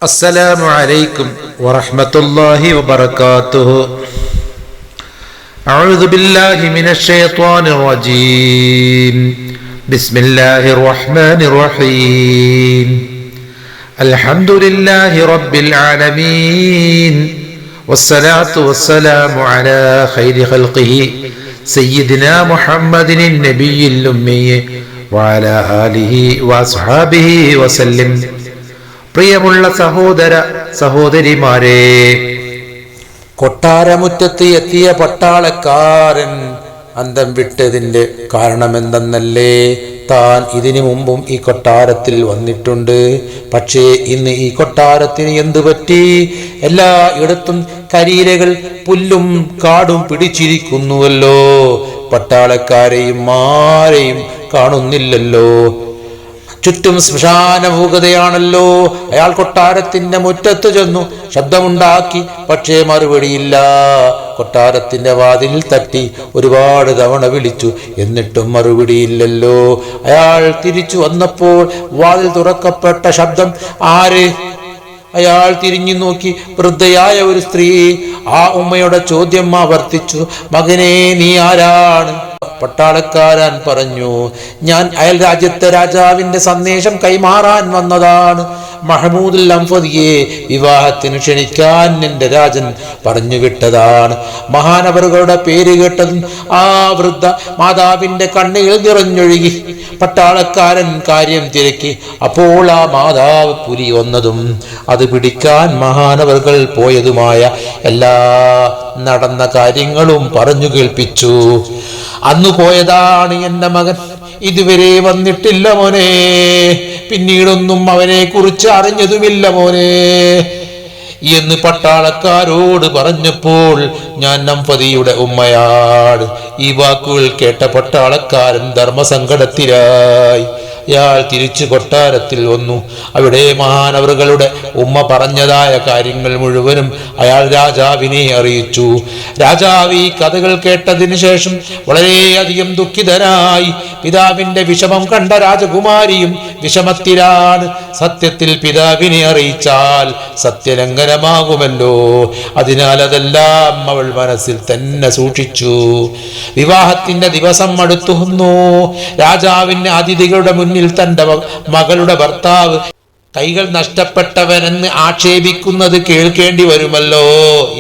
السلام عليكم ورحمة الله وبركاته. أعوذ بالله من الشيطان الرجيم. بسم الله الرحمن الرحيم. الحمد لله رب العالمين والصلاة والسلام على خير خلقه سيدنا محمد النبي الأمي وعلى آله وأصحابه وسلم. പ്രിയമുള്ള സഹോദര സഹോദരിമാരെ, കൊട്ടാരമുറ്റത്ത് എത്തിയ പട്ടാളക്കാരൻ അന്തം വിട്ടതിന്റെ കാരണമെന്തെന്നല്ലേ? താൻ ഇതിനു മുമ്പും ഈ കൊട്ടാരത്തിൽ വന്നിട്ടുണ്ട്. പക്ഷേ ഇന്ന് ഈ കൊട്ടാരത്തിന് എന്തു പറ്റി? എല്ലായിടത്തും കരിയിലകൾ പുല്ലും കാടും പിടിച്ചിരിക്കുന്നുവല്ലോ. പട്ടാളക്കാരെയും ആരെയും കാണുന്നില്ലല്ലോ. ചുറ്റും ശ്മശാനഭൂകതയാണല്ലോ. അയാൾ കൊട്ടാരത്തിന്റെ മുറ്റത്ത് ചെന്നു ശബ്ദമുണ്ടാക്കി, പക്ഷേ മറുപടിയില്ല. കൊട്ടാരത്തിന്റെ വാതിൽ തട്ടി ഒരുപാട് തവണ വിളിച്ചു, എന്നിട്ടും മറുപടിയില്ലല്ലോ. അയാൾ തിരിച്ചു വന്നപ്പോൾ വാതിൽ തുറക്കപ്പെട്ട ശബ്ദം. ആര്? അയാൾ തിരിഞ്ഞു നോക്കി. വൃദ്ധയായ ഒരു സ്ത്രീ. ആ ഉമ്മയുടെ ചോദ്യം ആവർത്തിച്ചു, മകനെ, നീ ആരാണ്? പട്ടാളക്കാരൻ പറഞ്ഞു, ഞാൻ അയൽ രാജ്യത്തെ രാജാവിന്റെ സന്ദേശം കൈമാറാൻ വന്നതാണ്. മഹ്മൂദുൽ അംഫദിയെ വിവാഹത്തിന് ക്ഷണിക്കാൻ എന്റെ രാജൻ പറഞ്ഞു വിട്ടതാണ്. മഹാനവറുകളുടെ പേര് കേട്ടതും ആ വൃദ്ധ മാതാവിന്റെ കണ്ണുകൾ നിറഞ്ഞൊഴുകി. പട്ടാളക്കാരൻ കാര്യം തിരക്കി. അപ്പോൾ ആ മാതാവ് പുലി വന്നതും അത് പിടിക്കാൻ മഹാനവറുകൾ പോയതുമായ എല്ലാ നടന്ന കാര്യങ്ങളും പറഞ്ഞു കേൾപ്പിച്ചു. അന്നു പോയതാണ് എന്റെ മകൻ, ഇതുവരെ വന്നിട്ടില്ല മോനെ. പിന്നീടൊന്നും അവനെ കുറിച്ച് അറിഞ്ഞതുമില്ല മോനെ എന്ന് പട്ടാളക്കാരോട് പറഞ്ഞപ്പോൾ, ഞാൻ നംഫദിയുടെ ഉമ്മയാണ്. ഈ വാക്കുകൾ കേട്ട പട്ടാളക്കാരൻ ധർമ്മസങ്കടത്തിലായി. അയാൾ തിരിച്ചു കൊട്ടാരത്തിൽ വന്നു. അവിടെ മഹാനവറുകളുടെ ഉമ്മ പറഞ്ഞതായ കാര്യങ്ങൾ മുഴുവനും അയാൾ രാജാവിനെ അറിയിച്ചു. രാജാവ് ഈ കഥകൾ കേട്ടതിനു ശേഷം വളരെയധികം ദുഃഖിതനായി. പിതാവിന്റെ വിഷമം കണ്ട രാജകുമാരിയും വിഷമത്തിലാണ്. സത്യത്തിൽ പിതാവിനെ അറിയിച്ചാൽ സത്യലംഘനമാകുമല്ലോ. അതിനാൽ അതെല്ലാം അവൾ മനസ്സിൽ തന്നെ സൂക്ഷിച്ചു. വിവാഹത്തിന്റെ ദിവസം അടുത്തു വന്നു. രാജാവിന്റെ അതിഥികളുടെ മുന്നിൽ തന്റെ മകളുടെ ഭർത്താവ് കൈകൾ നഷ്ടപ്പെട്ടവനെന്ന് ആക്ഷേപിക്കുന്നത് കേൾക്കേണ്ടി വരുമല്ലോ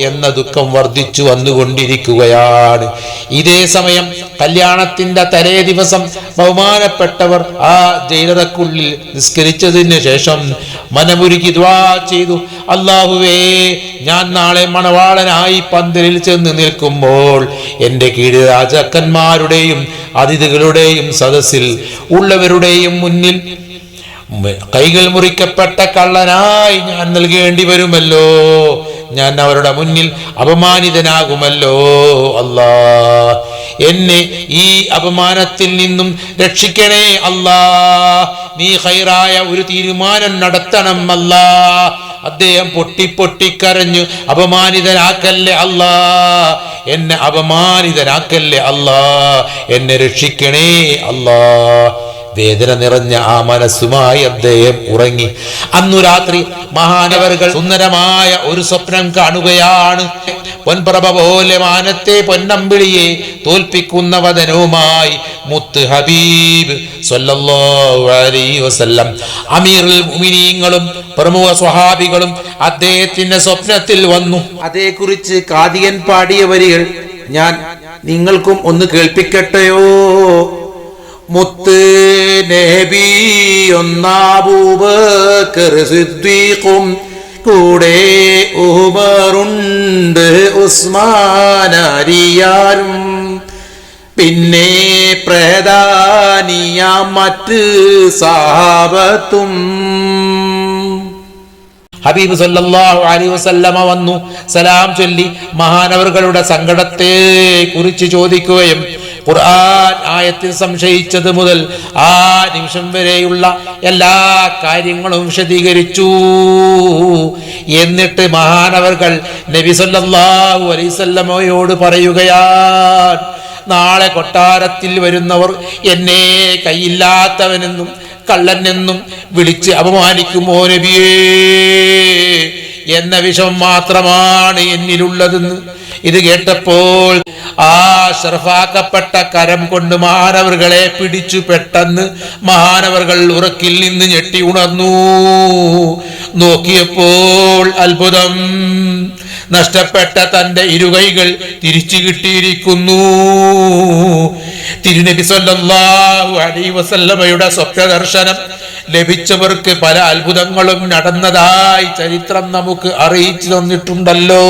എന്ന ദുഃഖം വർദ്ധിച്ചു വന്നുകൊണ്ടിരിക്കുകയാണ്. ഇതേ സമയം കല്യാണത്തിന്റെ തലേ ദിവസം ബഹുമാനപ്പെട്ടവർ ആ ജയിലറക്കുള്ളിൽ നിസ്കരിച്ചതിന് ശേഷം മനമുരുകി ദുആ ചെയ്തു. അല്ലാഹുവേ, ഞാൻ നാളെ മണവാളനായി പന്തലിൽ ചെന്ന് നിൽക്കുമ്പോൾ എൻ്റെ കീഴ് രാജാക്കന്മാരുടെയും അതിഥികളുടെയും സദസ്സിൽ ഉള്ളവരുടെയും മുന്നിൽ കൈകൾ മുറിക്കപ്പെട്ട കള്ളനായി ഞാൻ നൽകേണ്ടി വരുമല്ലോ. ഞാൻ അവരുടെ മുന്നിൽ അപമാനിതനാകുമല്ലോ. അല്ലാ, എന്നെ ഈ അപമാനത്തിൽ നിന്നും രക്ഷിക്കണേ അല്ലാ. നീ ഖൈറായ ഒരു തീരുമാനം നടത്തണം അല്ലാ. അദ്ദേഹം പൊട്ടിക്കരഞ്ഞു, അപമാനിതനാക്കല്ലേ അല്ലാ, എന്നെ അപമാനിതനാക്കല്ലേ അല്ലാ, എന്നെ രക്ഷിക്കണേ അല്ലാ. വേദന നിറഞ്ഞ ആ മനസ്സുമായി അദ്ദേഹം ഉറങ്ങി. അന്നു രാത്രി മഹാനവറുകൾ സുന്ദരമായ ഒരു സ്വപ്നം കാണുകയാണ്. പൊൻപ്രഭ പോലെ മാനത്തെ പൊന്നമ്പിളിയെ തോൽപ്പിക്കുന്ന വദനവുമായി മുത്ത് ഹബീബ് സ്വല്ലല്ലാഹു അലൈഹി വസല്ലം അമീറുൽ മുഅ്മിനീങ്ങളും പ്രമുഖ സ്വഹാബികളും അദ്ദേഹത്തിന്റെ സ്വപ്നത്തിൽ വന്നു. അതേക്കുറിച്ച് കാദിയൻ പാടിയ വരികൾ ഞാൻ നിങ്ങൾക്കും ഒന്ന് കേൾപ്പിക്കട്ടെയോ? മുത്ത് നബി ഒന്നാബൂബക്കർ സിദ്ദീഖും കൂടെ ഉമറുണ്ട് ഉസ്മാൻ അലിയാരും പിന്നെ പ്രധാനിയ മറ്റ് സഹാബത്തും. ഹബീബ് സല്ലല്ലാഹു അലൈഹി വസല്ലമ വന്നു. സലാം ചൊല്ലി മഹാനവറുകളുടെ സങ്കടത്തെ കുറിച്ച് ചോദിക്കുകയും ഖുർആൻ ആയത്തിൽ സംശയിച്ചത് മുതൽ ആ നിമിഷം വരെയുള്ള എല്ലാ കാര്യങ്ങളും വിശദീകരിച്ചു. എന്നിട്ട് മഹാനവറുകൾ നബി സല്ലല്ലാഹു അലൈഹി വസല്ലമയോട് പറയുകയാണ്, നാളെ കൊട്ടാരത്തിൽ വരുന്നവർ എന്നെ കൈയില്ലാത്തവനെന്നും കള്ളൻ എന്നും വിളിച്ച് അപമാനിക്കുമോ നബിയേ എന്ന വിഷമം മാത്രമാണ് എന്നിലുള്ളതെന്ന്. ഇത് കേട്ടപ്പോൾ ആ ശർഫാക്കപ്പെട്ട കരം കൊണ്ട് മഹാനവറുകളെ പിടിച്ചു. പെട്ടെന്ന് മഹാനവറുകൾ ഉറക്കിൽ നിന്ന് ഞെട്ടി ഉണർന്നു. നോക്കിയപ്പോൾ അത്ഭുതം, നഷ്ടപ്പെട്ട തന്റെ ഇരുകൈകൾ തിരിച്ചു കിട്ടിയിരിക്കുന്നു. തിരുനബി സല്ലല്ലാഹു അലൈഹി വസല്ലമയുടെ സ്വപ്നദർശനം ലഭിച്ചവർക്ക് പല അത്ഭുതങ്ങളും നടന്നതായി ചരിത്രം നമുക്ക് അറിയിച്ചു തന്നിട്ടുണ്ടല്ലോ.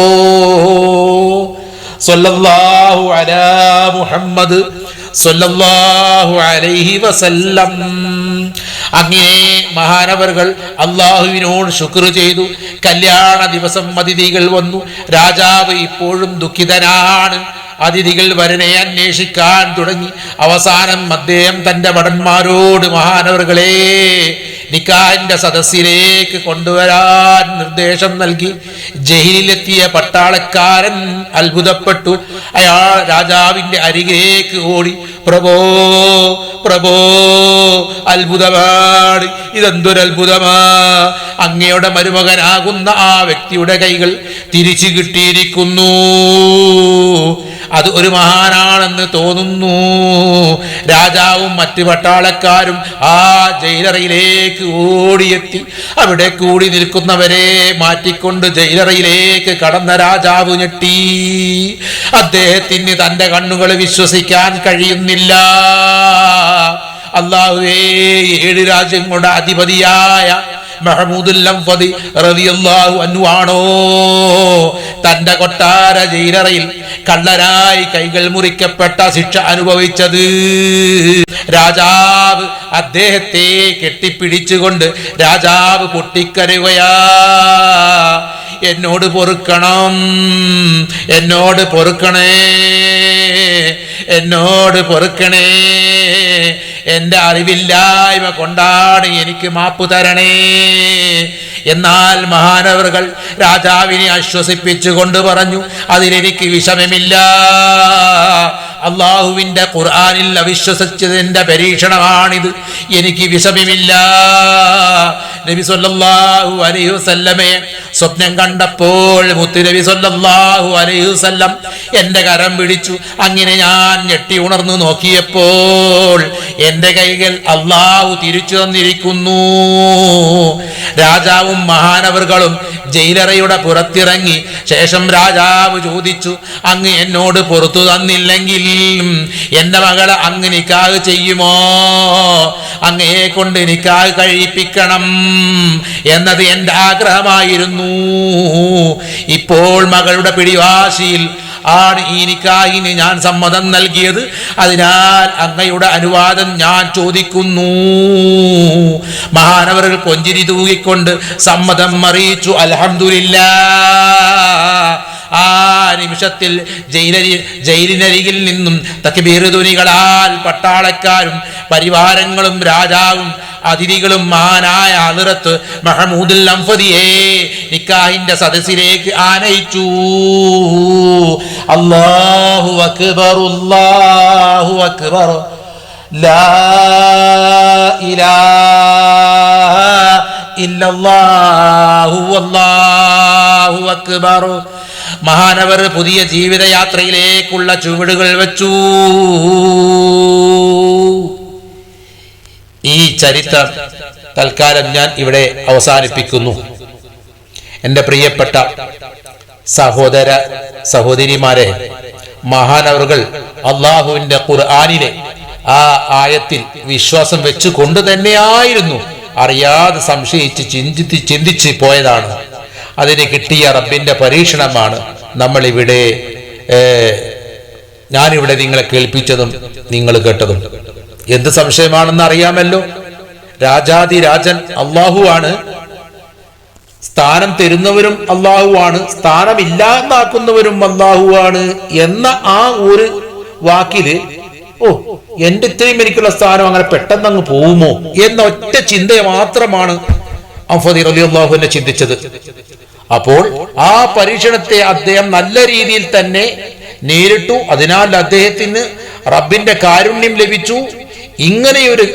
സല്ലല്ലാഹു അലാ മുഹമ്മദ് സല്ലല്ലാഹു അലൈഹി വസല്ലം. അങ്ങനെ മഹാനവറുകൾ അള്ളാഹുവിനോട് ശുക്ർ ചെയ്തു. കല്യാണ ദിവസം അതിഥികൾ വന്നു. രാജാവ് ഇപ്പോഴും ദുഃഖിതനാണ്. അതിഥികൾ വരനെ അന്വേഷിക്കാൻ തുടങ്ങി. അവസാനം അദ്ദേഹം തന്റെ ഭടന്മാരോട് മഹാനവറുകളെ നിക്കാഹിന്റെ സദസ്സിലേക്ക് കൊണ്ടുവരാൻ നിർദ്ദേശം നൽകി. ജയിലിലെത്തിയ പട്ടാളക്കാരൻ അത്ഭുതപ്പെട്ടു. അയാൾ രാജാവിന്റെ അരികിലേക്ക് ഓടി, പ്രഭോ പ്രഭോ, അത്ഭുതമാണ്, ഇതെന്തൊരത്ഭുതമാ! അങ്ങയുടെ മരുമകനാകുന്ന ആ വ്യക്തിയുടെ കൈകൾ തിരിച്ചു കിട്ടിയിരിക്കുന്നു. അത് ഒരു മഹാനാണെന്ന് തോന്നുന്നു. രാജാവും മറ്റ് പട്ടാളക്കാരും ആ ജയിലറയിലേക്ക് ഓടിയെത്തി. അവിടെ കൂടി നിൽക്കുന്നവരെ മാറ്റിക്കൊണ്ട് ജയിലറയിലേക്ക് കടന്ന രാജാവ് ഞെട്ടി. അദ്ദേഹത്തിന് തന്റെ കണ്ണുകൾ വിശ്വസിക്കാൻ കഴിയുന്നില്ല. അല്ലാഹുവേ, 7 രാജ്യങ്ങളുടെ അധിപതിയായ മഹ്മൂദുൽ അംഫദി റളിയല്ലാഹു അൻഹു ആണോ തന്റെ കൊട്ടാര ജയിലറയിൽ കള്ളരായി കൈകൾ മുറിക്കപ്പെട്ട ശിക്ഷ അനുഭവിച്ചത്? രാജാവ് അദ്ദേഹത്തെ കെട്ടിപ്പിടിച്ചുകൊണ്ട് രാജാവ് പൊട്ടിക്കരയുകയാ, എന്നോട് പൊറുക്കണം, എന്നോട് പൊറുക്കണേ, എന്നോട് പൊറുക്കണേ, എന്റെ അറിവില്ലായ്മ കൊണ്ടാണ്, എനിക്ക് മാപ്പ് തരണേ. എന്നാൽ മഹാനവറുകൾ രാജാവിനെ ആശ്വസിപ്പിച്ചുകൊണ്ട് പറഞ്ഞു, അതിലെനിക്ക് വിഷമമില്ല. അള്ളാഹുവിന്റെ ഖുർആനിൽ അവിശ്വസിച്ചതിന്റെ പരീക്ഷണമാണിത്. എനിക്ക് വിഷമമില്ല. നബി സല്ലല്ലാഹു അലൈഹി വസല്ലമയെ സ്വപ്നം കണ്ടപ്പോൾ മുത്തുനബി സല്ലല്ലാഹു അലൈഹി വസല്ലം എന്റെ കരം പിടിച്ചു. അങ്ങനെ ഞാൻ ഞെട്ടി ഉണർന്നു നോക്കിയപ്പോൾ എന്റെ കൈകൾ അള്ളാഹു തിരിച്ചു തന്നിരിക്കുന്നു. രാജാവും മഹാനവറുകളും ജയിലറയുടെ പുറത്തിറങ്ങി. ശേഷം രാജാവ് ചോദിച്ചു, അങ്ങ് എന്നോട് പുറത്തു തന്നില്ലെങ്കിൽ എന്റെ മകളെ അങ്ങ് നിക്കാഹ് ചെയ്യുമോ? അങ്ങയെ കൊണ്ട് നിക്കാഹ് കഴിപ്പിക്കണം എന്നത് എന്റെ ആഗ്രഹമായിരുന്നു. ഇപ്പോൾ മകളുടെ പിടിവാശിയിൽ ആണ് ഈ നിക്കാഹിന് ഞാൻ സമ്മതം നൽകിയത്. അതിനാൽ അങ്ങയുടെ അനുവാദം ഞാൻ ചോദിക്കുന്നു. മഹാനവറുകൾ പുഞ്ചിരി തൂകിക്കൊണ്ട് സമ്മതം അറിയിച്ചു. അൽഹംദുലില്ലാഹ്. ആ നിമിഷത്തിൽ ജയിലിനരികിൽ നിന്നും തക്ബീർ ധ്വനികളാൽ പട്ടാളക്കാരും പരിവാരങ്ങളും രാജാവും അതിഥികളും മഹാനായ ഹദ്റത്ത് മഹ്മൂദുൽ അംഫദിയെ നിക്കാഹിന്റെ സദസ്സിലേക്ക് ആനയിച്ചു. അല്ലാഹു അക്ബർ, അല്ലാഹു അക്ബർ, ലാ ഇലാഹ ഇല്ലല്ലാഹു വല്ലാഹു അക്ബർ. മഹാനവർ പുതിയ ജീവിതയാത്രയിലേക്കുള്ള ചുവടുകൾ വെച്ചു. ഈ ചരിത്രം തൽക്കാലം ഞാൻ ഇവിടെ അവസാനിപ്പിക്കുന്നു. എൻ്റെ പ്രിയപ്പെട്ട സഹോദര സഹോദരിമാരെ, മഹാനവറുകൾ അള്ളാഹുവിന്റെ ഖുർആനിലെ ആ ആയത്തിൽ വിശ്വാസം വെച്ചുകൊണ്ട് തന്നെയായിരുന്നു, അറിയാതെ സംശയിച്ച് ചിന്തിച്ച് പോയതാണ്. അതിന് കിട്ടിയ റബ്ബിന്റെ പരീക്ഷണമാണ് ഞാനിവിടെ നിങ്ങളെ കേൾപ്പിച്ചതും നിങ്ങൾ കേട്ടതും. എന്ത് സംശയമാണെന്ന് അറിയാമല്ലോ. രാജാതിരാജൻ അള്ളാഹുവാണ്, സ്ഥാനം തരുന്നവരും അള്ളാഹുവാണ്, സ്ഥാനമില്ലാതാക്കുന്നവരും അള്ളാഹുവാണ് എന്ന ആ ഒരു വാക്കില് എന്റെ ഇത്രയും എനിക്കുള്ള സ്ഥാനം അങ്ങനെ പെട്ടെന്ന് അങ്ങ് പോകുമോ എന്ന ഒറ്റ ചിന്ത മാത്രമാണ് അംഫദി റളിയല്ലാഹു അൻഹു ചിന്തിച്ചത്. അപ്പോൾ ആ പരീക്ഷണത്തെ അദ്ദേഹം നല്ല രീതിയിൽ തന്നെ നേരിട്ടു. അതിനാൽ അദ്ദേഹത്തിന് റബ്ബിന്റെ കാരുണ്യം ലഭിച്ചു. ഇങ്ങനെയൊരു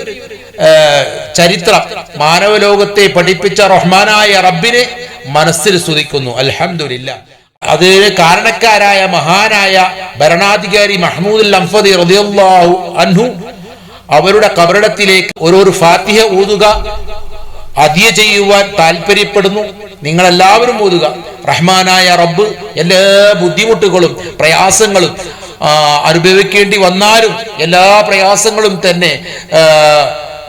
ചരിത്രം മാനവലോകത്തെ പഠിപ്പിച്ച റഹ്മാനായ റബ്ബിനെ മനസ്സിൽ സ്തുതിക്കുന്നു. അൽഹംദുലില്ലാ. അതിന് കാരണക്കാരായ മഹാനായ ഭരണാധികാരി മഹ്മൂദുൽ അംഫദി റളിയല്ലാഹു അൻഹു അവരുടെ ഖബറിടത്തിലേക്ക് ഒരു ഫാത്തിഹ ഓതുക ഹദിയ ചെയ്യുവാൻ താല്പര്യപ്പെടുന്നു. നിങ്ങളെല്ലാവരും ഓതുക. റഹ്മാനായ റബ്ബ് എല്ലാ ബുദ്ധിമുട്ടുകളും പ്രയാസങ്ങളും അനുഭവിക്കേണ്ടി വന്നാലും എല്ലാ പ്രയാസങ്ങളും തന്നെ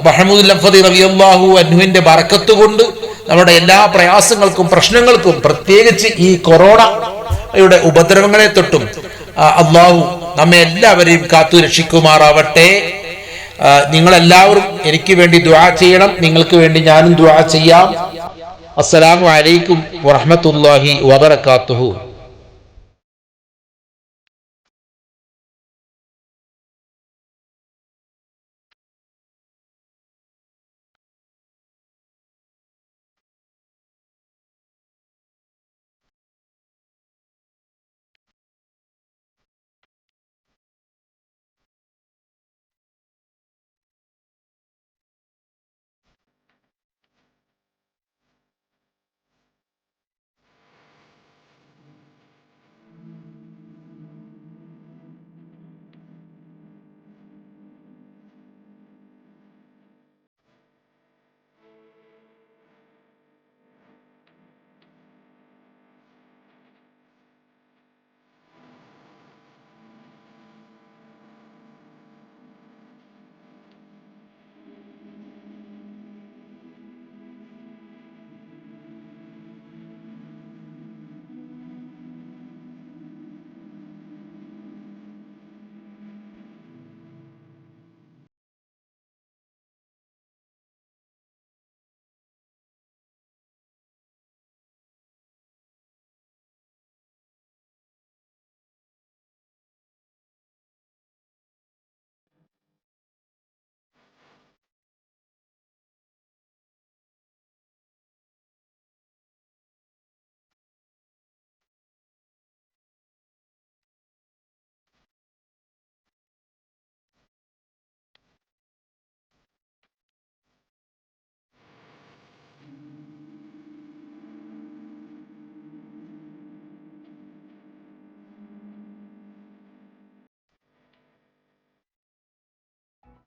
മഹ്മൂദുൽ അംഫദി റളിയല്ലാഹു അൻഹുവിന്റെ ബറക്കത്ത് കൊണ്ട് നമ്മുടെ എല്ലാ പ്രയാസങ്ങൾക്കും പ്രശ്നങ്ങൾക്കും, പ്രത്യേകിച്ച് ഈ കൊറോണയുടെ ഉപദ്രവങ്ങളെ തൊട്ടും അള്ളാഹു നമ്മെ എല്ലാവരെയും കാത്തു രക്ഷിക്കുമാറാവട്ടെ. നിങ്ങളെല്ലാവരും എനിക്ക് വേണ്ടി ദുആ ചെയ്യണം. നിങ്ങൾക്ക് വേണ്ടി ഞാനും ദുആ ചെയ്യാം. അസ്സലാമു അലൈക്കും വറഹ്മത്തുള്ളാഹി വബറകാതുഹു.